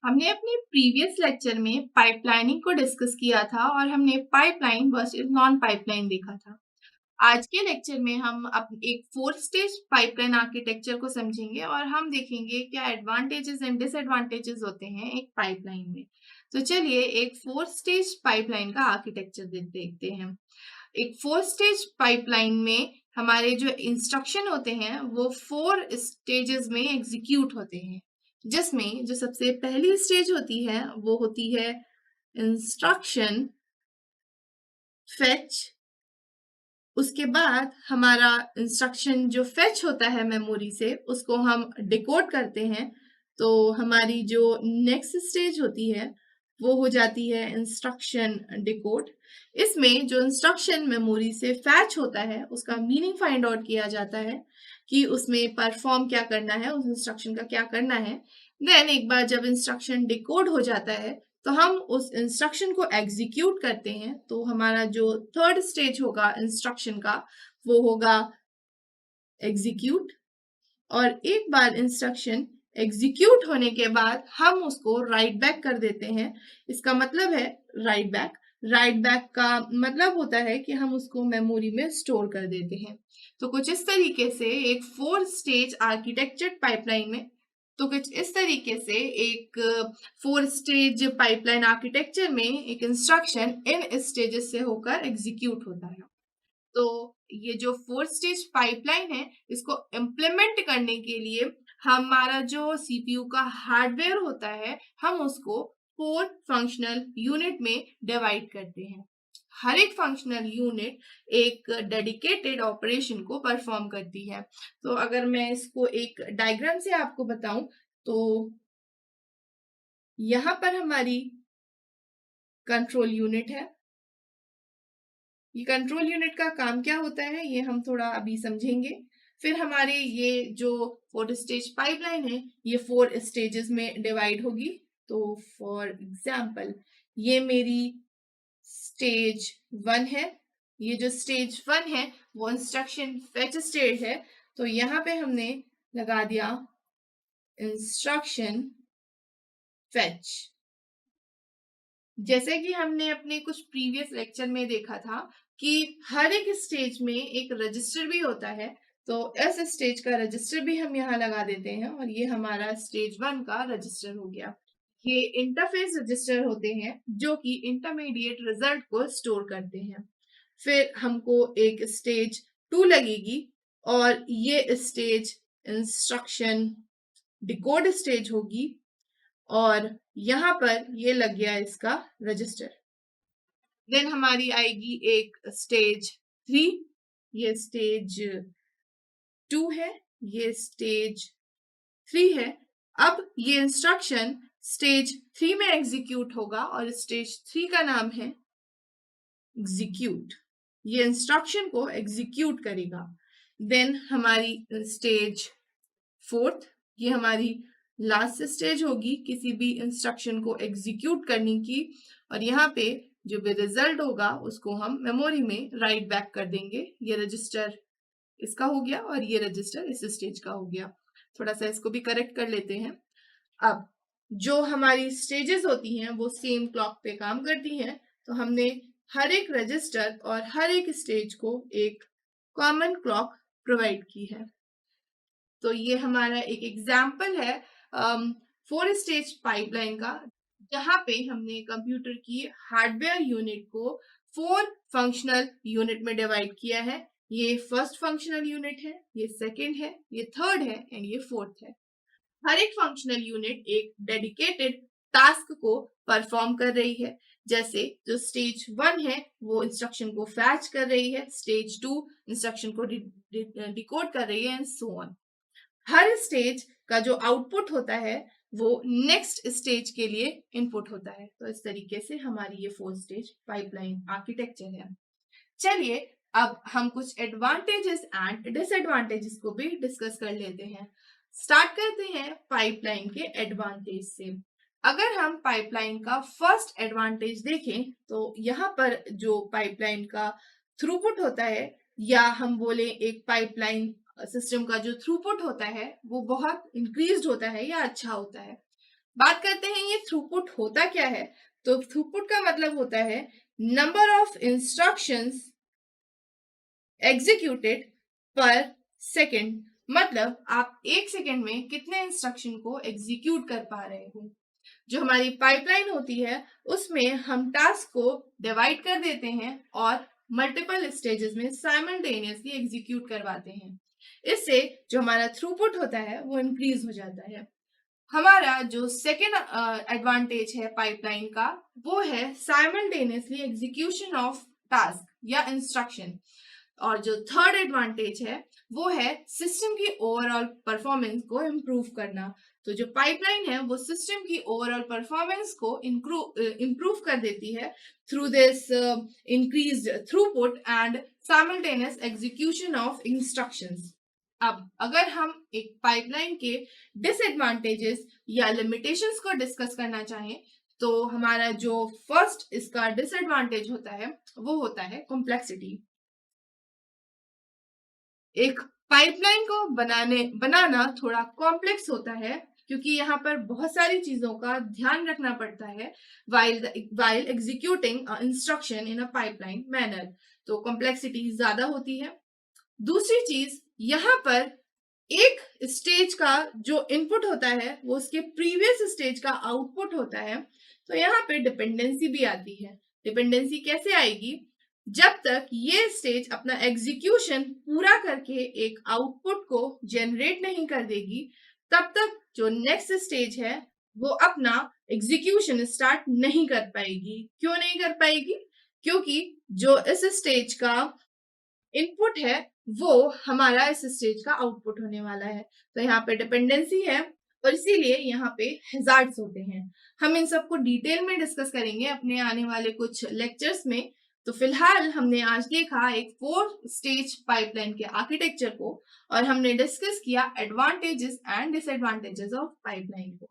हमने अपने previous lecture में पाइपलाइनिंग को डिस्कस किया था और हमने पाइपलाइन वर्सेस नॉन पाइपलाइन देखा था। आज के लेक्चर में हम एक फोर स्टेज पाइपलाइन आर्किटेक्चर को समझेंगे और हम देखेंगे क्या एडवांटेजेस एंड डिसएडवांटेजेस होते हैं एक पाइपलाइन में। तो चलिए एक फोर स्टेज पाइपलाइन का आर्किटेक्चर देखते हैं। एक फोर स्टेज पाइपलाइन में हमारे जो इंस्ट्रक्शन होते हैं वो फोर स्टेजेस में एग्जीक्यूट होते हैं, जिसमें जो सबसे पहली स्टेज होती है वो होती है इंस्ट्रक्शन फेच। उसके बाद हमारा इंस्ट्रक्शन जो फेच होता है मेमोरी से उसको हम डिकोड करते हैं। तो हमारी जो नेक्स्ट स्टेज होती है वो हो जाती है इंस्ट्रक्शन डिकोड। इसमें जो इंस्ट्रक्शन मेमोरी से फैच होता है उसका मीनिंग फाइंड आउट किया जाता है कि उसमें परफॉर्म क्या करना है, उस इंस्ट्रक्शन का क्या करना है। देन एक बार जब इंस्ट्रक्शन डिकोड हो जाता है तो हम उस इंस्ट्रक्शन को एग्जीक्यूट करते हैं। तो हमारा जो थर्ड स्टेज होगा इंस्ट्रक्शन का वो होगा एग्जीक्यूट। और एक बार इंस्ट्रक्शन एग्जीक्यूट होने के बाद हम उसको राइट बैक कर देते हैं। इसका मतलब है राइट बैक। राइट बैक का मतलब होता है कि हम उसको मेमोरी में स्टोर कर देते हैं। तो कुछ इस तरीके से एक फोर स्टेज आर्किटेक्चर पाइपलाइन में तो कुछ इस तरीके से एक फोर स्टेज पाइपलाइन आर्किटेक्चर में एक इंस्ट्रक्शन इन स्टेजेस से होकर एग्जीक्यूट होता है। तो ये जो फोर स्टेज पाइपलाइन है इसको इम्प्लीमेंट करने के लिए हमारा जो सीपीयू का हार्डवेयर होता है हम उसको फोर फंक्शनल यूनिट में डिवाइड करते हैं। हर एक फंक्शनल यूनिट एक डेडिकेटेड ऑपरेशन को परफॉर्म करती है। तो अगर मैं इसको एक डायग्राम से आपको बताऊं तो यहाँ पर हमारी कंट्रोल यूनिट है। ये कंट्रोल यूनिट का काम क्या होता है ये हम थोड़ा अभी समझेंगे। फिर हमारे ये जो फोर स्टेज पाइपलाइन है ये फोर स्टेजेस में डिवाइड होगी। तो फॉर एग्जाम्पल ये मेरी स्टेज वन है। ये जो स्टेज वन है वो इंस्ट्रक्शन फेच स्टेज है। तो यहाँ पे हमने लगा दिया इंस्ट्रक्शन फेच। जैसे कि हमने अपने कुछ प्रीवियस लेक्चर में देखा था कि हर एक स्टेज में एक रजिस्टर भी होता है। तो इस स्टेज का रजिस्टर भी हम यहाँ लगा देते हैं और ये हमारा स्टेज वन का रजिस्टर हो गया। ये इंटरफेस रजिस्टर होते हैं जो कि इंटरमीडिएट रिजल्ट को स्टोर करते हैं। फिर हमको एक स्टेज टू लगेगी और ये स्टेज इंस्ट्रक्शन डिकोड स्टेज होगी और यहाँ पर ये लग गया इसका रजिस्टर। देन हमारी आएगी एक स्टेज थ्री। ये स्टेज टू है, ये स्टेज थ्री है। अब ये इंस्ट्रक्शन स्टेज थ्री में एग्जीक्यूट होगा और स्टेज थ्री का नाम है एग्जीक्यूट। ये इंस्ट्रक्शन को एग्जीक्यूट करेगा। देन हमारी स्टेज फोर्थ, ये हमारी लास्ट स्टेज होगी किसी भी इंस्ट्रक्शन को एग्जीक्यूट करने की। और यहाँ पे जो भी रिजल्ट होगा उसको हम मेमोरी में राइट बैक कर देंगे। ये रजिस्टर इसका हो गया और ये रजिस्टर इस स्टेज का हो गया। थोड़ा सा इसको भी करेक्ट कर लेते हैं। अब जो हमारी स्टेजेस होती हैं वो सेम क्लॉक पे काम करती हैं। तो हमने हर एक रजिस्टर और हर एक स्टेज को एक कॉमन क्लॉक प्रोवाइड की है। तो ये हमारा एक एग्जाम्पल है फोर स्टेज पाइपलाइन का, जहां पे हमने कंप्यूटर की हार्डवेयर यूनिट को फोर फंक्शनल यूनिट में डिवाइड किया है। ये फर्स्ट फंक्शनल यूनिट है, ये सेकंड है, ये थर्ड है एंड ये फोर्थ है। हर एक फंक्शनल यूनिट एक डेडिकेटेड टास्क को परफॉर्म कर रही है। जैसे जो स्टेज वन है वो इंस्ट्रक्शन को फैच कर रही है, स्टेज टू इंस्ट्रक्शन को डिकोड कर रही है and so on. Her stage का जो आउटपुट होता है वो नेक्स्ट स्टेज के लिए इनपुट होता है। तो इस तरीके से हमारी ये फोर स्टेज पाइपलाइन आर्किटेक्चर है। चलिए अब हम कुछ एडवांटेजेस एंड डिसएडवांटेजेस को भी डिस्कस कर लेते हैं। स्टार्ट करते हैं पाइपलाइन के एडवांटेज से। अगर हम पाइपलाइन का फर्स्ट एडवांटेज देखें तो यहाँ पर जो पाइपलाइन का थ्रूपुट होता है, या हम बोले एक पाइपलाइन सिस्टम का जो थ्रूपुट होता है वो बहुत इंक्रीज्ड होता है या अच्छा होता है। बात करते हैं ये थ्रूपुट होता क्या है। तो थ्रूपुट का मतलब होता है नंबर ऑफ इंस्ट्रक्शंस एग्जीक्यूटेड पर सेकेंड। मतलब आप एक सेकेंड में कितने इंस्ट्रक्शन को एग्जीक्यूट कर पा रहे हो। जो हमारी पाइपलाइन होती है उसमें हम टास्क को डिवाइड कर देते हैं और मल्टीपल स्टेजेस में साइमल्टेनियसली एग्जीक्यूट करवाते हैं। इससे जो हमारा थ्रूपुट होता है वो इंक्रीज हो जाता है। हमारा जो सेकेंड एडवांटेज है पाइपलाइन का वो है साइमल्टेनियसली एग्जीक्यूशन ऑफ टास्क या इंस्ट्रक्शन। और जो थर्ड एडवांटेज है वो है सिस्टम की ओवरऑल परफॉर्मेंस को इम्प्रूव करना। तो जो पाइपलाइन है वो सिस्टम की ओवरऑल परफॉर्मेंस को इम्प्रूव कर देती है through this increased throughput and simultaneous execution of instructions. अब अगर हम एक पाइपलाइन के डिसएडवांटेजेस या लिमिटेशंस को डिस्कस करना चाहें तो हमारा जो फर्स्ट इसका डिसएडवांटेज होता है वो होता है कॉम्प्लेक्सिटी। एक पाइपलाइन को बनाना थोड़ा कॉम्प्लेक्स होता है क्योंकि यहाँ पर बहुत सारी चीजों का ध्यान रखना पड़ता है while executing instruction in a pipeline manner. तो कॉम्प्लेक्सिटी ज्यादा होती है। दूसरी चीज यहाँ पर एक स्टेज का जो इनपुट होता है वो उसके प्रीवियस स्टेज का आउटपुट होता है। तो यहाँ पे डिपेंडेंसी भी आती है। डिपेंडेंसी कैसे आएगी? जब तक ये स्टेज अपना एग्जीक्यूशन पूरा करके एक आउटपुट को जनरेट नहीं कर देगी तब तक जो नेक्स्ट स्टेज है वो अपना एग्जीक्यूशन स्टार्ट नहीं कर पाएगी। क्यों नहीं कर पाएगी? क्योंकि जो इस स्टेज का इनपुट है वो हमारा इस स्टेज का आउटपुट होने वाला है। तो यहाँ पे डिपेंडेंसी है और इसीलिए यहाँ पे हैजार्ड्स होते हैं। हम इन सबको डिटेल में डिस्कस करेंगे अपने आने वाले कुछ लेक्चर्स में। तो फिलहाल हमने आज देखा एक 4 स्टेज पाइपलाइन के आर्किटेक्चर को और हमने डिस्कस किया advantages and disadvantages of pipeline को।